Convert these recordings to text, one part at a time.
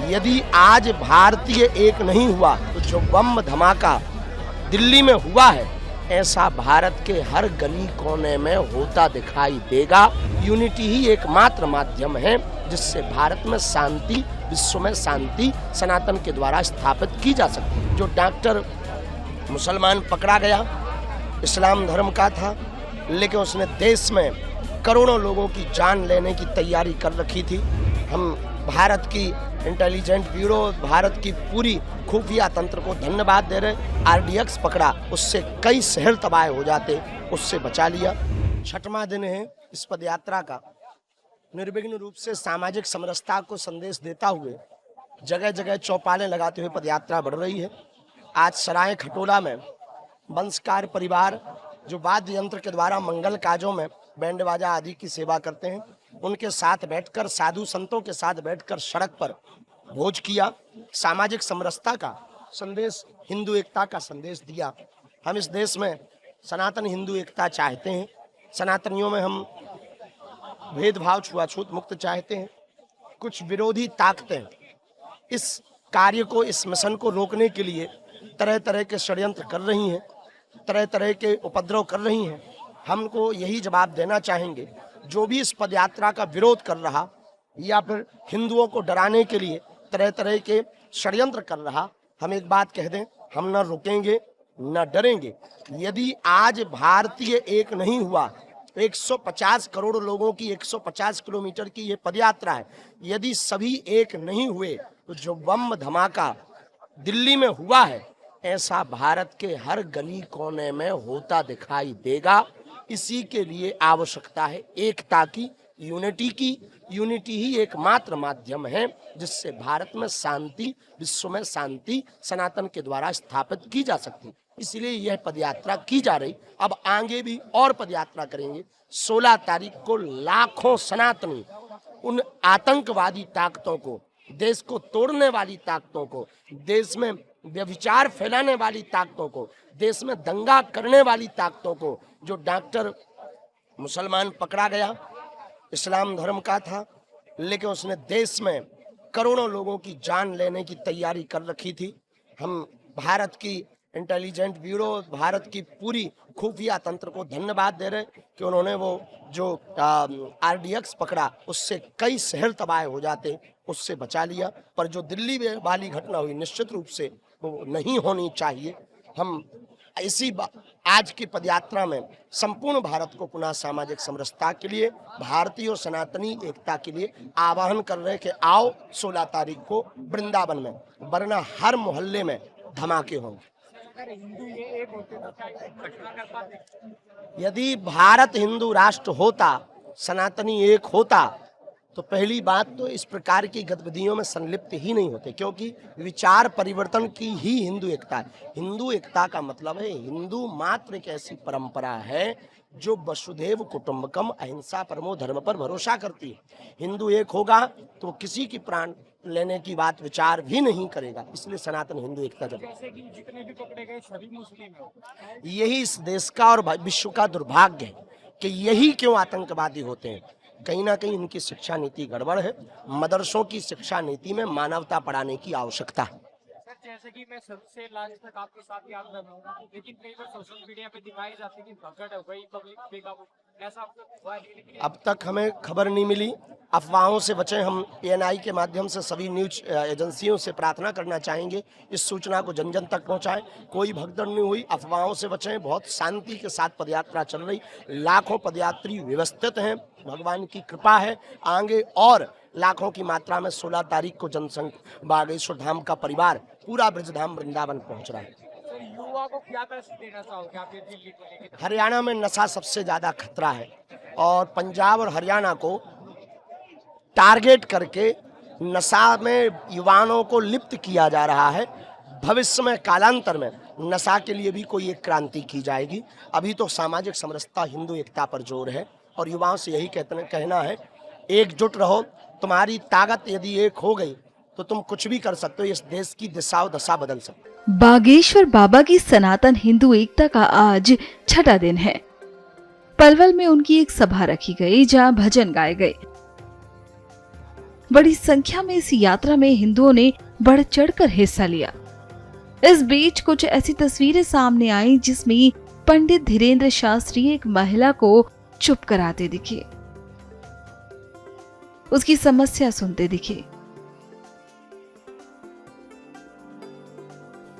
यदि आज भारतीय एक नहीं हुआ तो जो बम धमाका दिल्ली में हुआ है, ऐसा भारत के हर गली कोने में होता दिखाई देगा। यूनिटी ही एकमात्र माध्यम है जिससे भारत में शांति, विश्व में शांति सनातन के द्वारा स्थापित की जा सकती है। जो डॉक्टर मुसलमान पकड़ा गया, इस्लाम धर्म का था, लेकिन उसने देश में करोड़ों लोगों की जान लेने की तैयारी कर रखी थी। हम भारत की इंटेलिजेंट ब्यूरो, भारत की पूरी खुफिया तंत्र को धन्यवाद दे रहे। आरडीएक्स पकड़ा, उससे कई शहर तबाह हो जाते, उससे बचा लिया। छठवां दिन है इस पदयात्रा का। निर्विघ्न रूप से सामाजिक समरसता को संदेश देता हुए जगह जगह चौपालें लगाते हुए पदयात्रा बढ़ रही है। आज सराय खटोला में वंशकार परिवार जो वाद्य यंत्र के द्वारा मंगल काजों में बैंड बाजा आदि की सेवा करते हैं, उनके साथ बैठकर, साधु संतों के साथ बैठकर सड़क पर भोज किया। सामाजिक समरसता का संदेश, हिंदू एकता का संदेश दिया। हम इस देश में सनातन हिंदू एकता चाहते हैं। सनातनियों में हम भेदभाव, छुआछूत मुक्त चाहते हैं। कुछ विरोधी ताकतें इस कार्य को, इस मिशन को रोकने के लिए तरह तरह के षड्यंत्र कर रही हैं, तरह तरह के उपद्रव कर रही हैं। हमको यही जवाब देना चाहेंगे, जो भी इस पदयात्रा का विरोध कर रहा या फिर हिंदुओं को डराने के लिए तरह तरह के षड्यंत्र कर रहा, हम एक बात कह दें, हम न रुकेंगे न डरेंगे। यदि आज भारतीय एक नहीं हुआ, 150 करोड़ लोगों की 150 किलोमीटर की ये पदयात्रा है, यदि सभी एक नहीं हुए तो जो बम धमाका दिल्ली में हुआ है, ऐसा भारत के हर गली कोने में होता दिखाई देगा। इसी के लिए आवश्यकता है एकता की, यूनिटी की। यूनिटी ही एकमात्र माध्यम है जिससे भारत में शांति, विश्व में शांति सनातन के द्वारा स्थापित की जा सकती है। इसलिए यह पदयात्रा की जा रही। अब आगे भी और पदयात्रा करेंगे। 16 तारीख को लाखों सनातनी उन आतंकवादी ताकतों को, देश को तोड़ने वाली ताकतों को, देश में व्यभिचार फैलाने वाली ताकतों को, देश में दंगा करने वाली ताकतों को, जो डॉक्टर मुसलमान पकड़ा गया, इस्लाम धर्म का था, लेकिन उसने देश में करोड़ों लोगों की जान लेने की तैयारी कर रखी थी। हम भारत की इंटेलिजेंट ब्यूरो, भारत की पूरी खुफिया तंत्र को धन्यवाद दे रहे कि उन्होंने वो जो आरडीएक्स पकड़ा, उससे कई शहर तबाह हो जाते, उससे बचा लिया। पर जो दिल्ली में वाली घटना हुई, निश्चित रूप से वो नहीं होनी चाहिए। हम इसी आज की पदयात्रा में संपूर्ण भारत को पुनः सामाजिक समरसता के लिए, भारतीय और सनातनी एकता के लिए आह्वान कर रहे कि आओ 16 तारीख को वृंदावन में, वरना हर मोहल्ले में धमाके होंगे। यदि भारत हिंदू राष्ट्र होता, सनातनी एक होता, तो पहली बात तो इस प्रकार की गतिविधियों में संलिप्त ही नहीं होते, क्योंकि विचार परिवर्तन की ही हिंदू एकता है। हिंदू एकता का मतलब है, हिंदू मात्र एक ऐसी परंपरा है जो वसुधैव कुटुंबकम, अहिंसा परमो धर्म पर भरोसा करती है। हिंदू एक होगा तो किसी की प्राण लेने की बात विचार भी नहीं करेगा। इसलिए सनातन हिंदू एकता जब जितने भी पकड़े गए सभी मुस्लिम हैं। यही इस देश का और विश्व का दुर्भाग्य है कि यही क्यों आतंकवादी होते हैं। कहीं ना कहीं इनकी शिक्षा नीति गड़बड़ है। मदरसों की शिक्षा नीति में मानवता पढ़ाने की आवश्यकता है। जैसे कि मैं सबसे लास्ट तक आपके साथ याद रखूंगा, लेकिन कई बार सोशल मीडिया पे दिखाई जाती है कि भगड़ हो गई, पब्लिक बेकाबू, ऐसा हुआ है? अब तक हमें खबर नहीं मिली। अफवाहों से बचें। हम एएनआई के माध्यम से सभी न्यूज एजेंसियों से प्रार्थना करना चाहेंगे, इस सूचना को जन जन तक पहुंचाएं। कोई भगदड़ नहीं हुई, अफवाहों से बचें। बहुत शांति के साथ पदयात्रा चल रही, लाखों पदयात्री व्यवस्थित हैं, भगवान की कृपा है। आगे और लाखों की मात्रा में 16 तारीख को जनसंघ बागेश्वर धाम का परिवार पूरा ब्रजधाम वृंदावन पहुंच रहा है। युवा को क्या मैसेज देना चाहोगे आप दिल्ली को लेकर? हरियाणा में नशा सबसे ज्यादा खतरा है और पंजाब और हरियाणा को टारगेट करके नशा में युवाओं को लिप्त किया जा रहा है। भविष्य में कालांतर में नशा के लिए भी कोई एक क्रांति की जाएगी। अभी तो सामाजिक समरसता, हिंदू एकता पर जोर है और युवाओं से यही कहना है, एकजुट रहो। तुम्हारी ताकत यदि एक हो गई तो तुम कुछ भी कर सकते हो, इस देश की दिशा और दशा बदल सकते हो। बागेश्वर बाबा की सनातन हिंदू एकता का आज छठा दिन है। पलवल में उनकी एक सभा रखी गई जहां भजन गाए गए। बड़ी संख्या में इस यात्रा में हिंदुओं ने बढ़ चढ़कर हिस्सा लिया। इस बीच कुछ ऐसी तस्वीरें सामने आई जिसमें पंडित धीरेन्द्र शास्त्री एक महिला को चुप कराते दिखे, उसकी समस्या सुनते दिखे।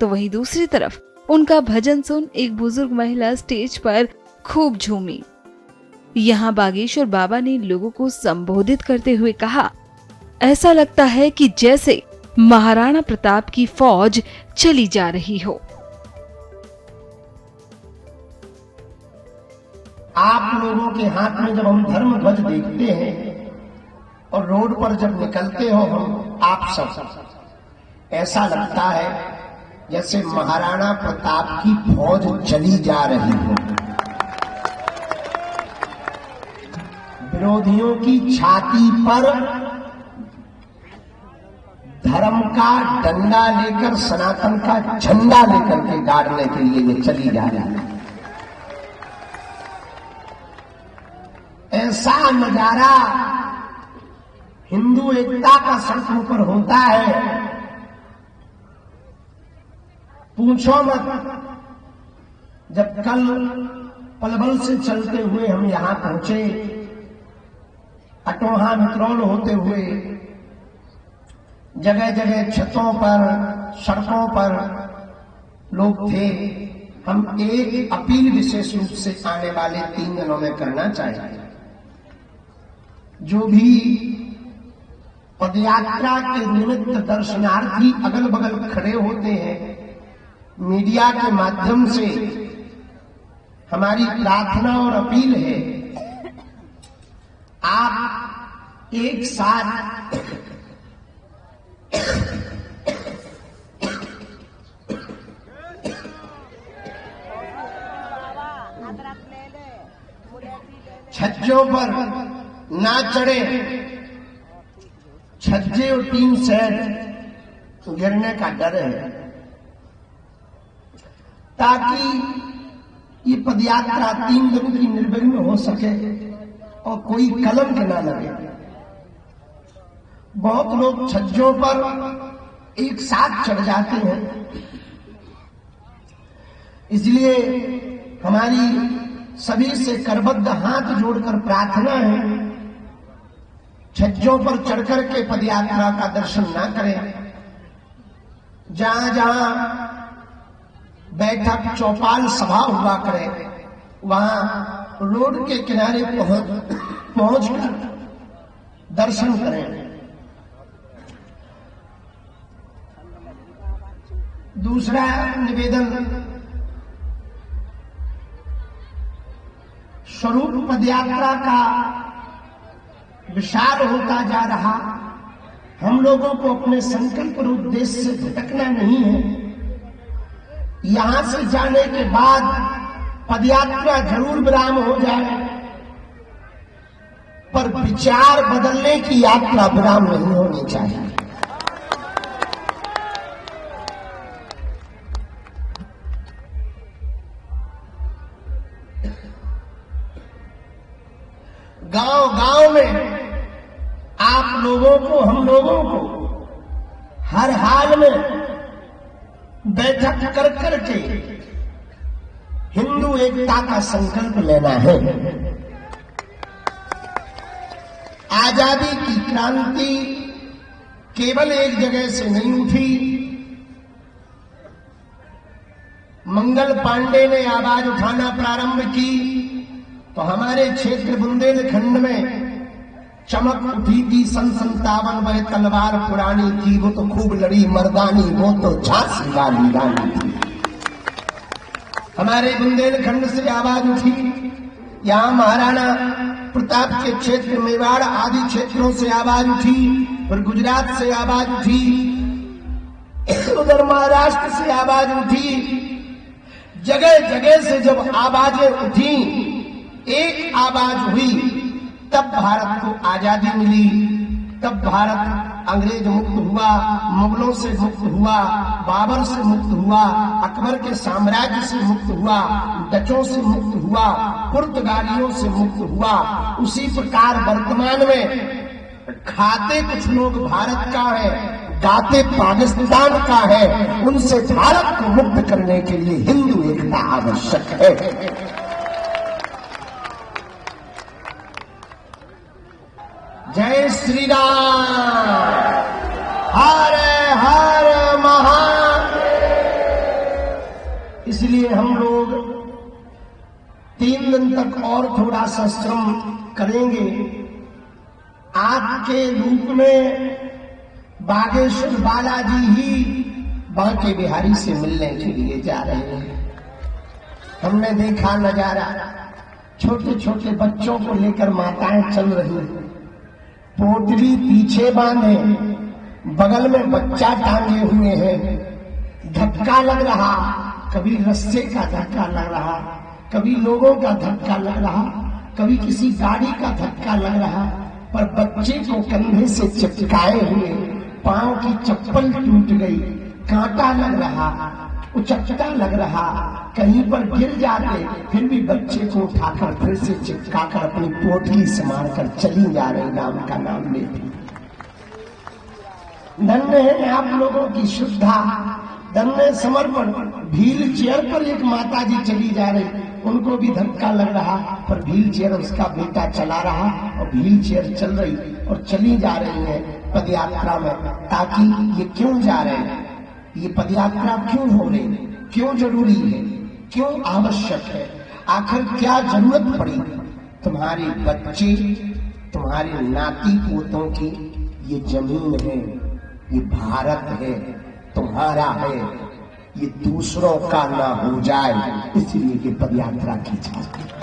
तो वहीं दूसरी तरफ उनका भजन सुन एक बुजुर्ग महिला स्टेज पर खूब झूमी। यहाँ बागेश्वर बाबा ने लोगों को संबोधित करते हुए कहा, ऐसा लगता है कि जैसे महाराणा प्रताप की फौज चली जा रही हो। आप लोगों के हाथ में जब हम धर्म ध्वज देखते हैं और रोड पर जब निकलते हो हम आप सब, ऐसा लगता है जैसे महाराणा प्रताप की फौज चली जा रही हो। विरोधियों की छाती पर धर्म का डंडा लेकर, सनातन का झंडा लेकर के गाड़ने के लिए ये चली जा रही है। ऐसा नजारा हिंदू एकता का सड़कों पर होता है, पूछो मत। जब कल पलवल से चलते हुए हम यहां पहुंचे, अटोहा मित्रोल होते हुए जगह जगह छतों पर, सड़कों पर लोग थे। हम एक अपील विशेष रूप से आने वाले 3 दिनों में करना चाहेंगे। जो भी पदयात्रा के निमित्त दर्शनार्थी अगल बगल खड़े होते हैं, मीडिया के माध्यम से हमारी प्रार्थना और अपील है, आप एक साथ छज्जों पर ना चढ़े। छज्जे और 3 सेट गिरने का डर है, ताकि ये पदयात्रा 3 दिन की निर्विघ्न हो सके और कोई कलंक न लगे। बहुत लोग छज्जों पर एक साथ चढ़ जाते हैं, इसलिए हमारी सभी से करबद्ध हाथ जोड़कर प्रार्थना है, छज्जों पर चढ़कर के पदयात्रा का दर्शन ना करें। जहां जहां बैठक चौपाल सभा हुआ करे, वहां रोड के किनारे पहुंचकर दर्शन करें। दूसरा निवेदन, स्वरूप पदयात्रा का विशाल होता जा रहा, हम लोगों को अपने संकल्प और उद्देश्य से भटकना नहीं है। यहां से जाने के बाद पदयात्रा जरूर विराम हो जाए, पर विचार बदलने की यात्रा विराम नहीं होनी चाहिए। गांव गांव में आप लोगों को, हम लोगों को हर हाल में बैठक कर करके हिंदू एकता का संकल्प लेना है। आजादी की क्रांति केवल एक जगह से नहीं उठी। मंगल पांडे ने आवाज उठाना प्रारंभ की तो हमारे क्षेत्र बुंदेलखंड में चमक उठी थी। 57 तलवार पुरानी थी, वो तो खूब लड़ी मर्दानी, वो तो झांसी वाली रानी थी। हमारे बुंदेलखंड से आवाज उठी, यहाँ महाराणा प्रताप के क्षेत्र मेवाड़ आदि क्षेत्रों से आवाज उठी, और गुजरात से आवाज उठी, उधर महाराष्ट्र से आवाज उठी। जगह जगह से जब आवाजें उठी, एक आवाज हुई, तब भारत को आजादी मिली। तब भारत अंग्रेज मुक्त हुआ, मुगलों से मुक्त हुआ, बाबर से मुक्त हुआ, अकबर के साम्राज्य से मुक्त हुआ, डचों से मुक्त हुआ, पुर्तगालियों से मुक्त हुआ। उसी प्रकार वर्तमान में खाते कुछ लोग भारत का है, गाते पाकिस्तान का है। उनसे भारत को मुक्त करने के लिए हिंदू एकता आवश्यक है। जय श्री राम, हर हर महादेव। इसलिए हम लोग 3 दिन तक और थोड़ा सा श्रम करेंगे। आपके रूप में बागेश्वर बालाजी ही बांके बिहारी से मिलने के लिए जा रहे हैं। हमने देखा नजारा, छोटे छोटे बच्चों को लेकर माताएं चल रही हैं, पोटली पीछे बांधे, बगल में बच्चा टांगे हुए हैं। धक्का लग रहा, कभी रस्से का धक्का लग रहा, कभी लोगों का धक्का लग रहा, कभी किसी गाड़ी का धक्का लग रहा, पर बच्चे को कंधे से चिपकाए हुए, पांव की चप्पल टूट गई, कांटा लग रहा, उचकटा लग रहा, कहीं पर गिर जाते फिर भी बच्चे को उठाकर फिर से चिपकाकर अपनी पोटली से मारकर चली जा रही, राम का नाम लेती। धन्य है आप लोगों की श्रद्धा, धन्य समर्पण। व्हील चेयर पर एक माता जी चली जा रही, उनको भी धक्का लग रहा, पर व्हील चेयर उसका बेटा चला रहा और व्हील चेयर चल रही और चली जा रही है पदयात्रा में। ताकि ये क्यों जा रहे हैं, ये पदयात्रा क्यों हो रही है, क्यों जरूरी है, क्यों आवश्यक है, आखिर क्या जरूरत पड़ी। तुम्हारे बच्चे, तुम्हारे नाती पोतों की ये जमीन है, ये भारत है, तुम्हारा है, ये दूसरों का ना हो जाए, इसलिए ये पदयात्रा की जाती है।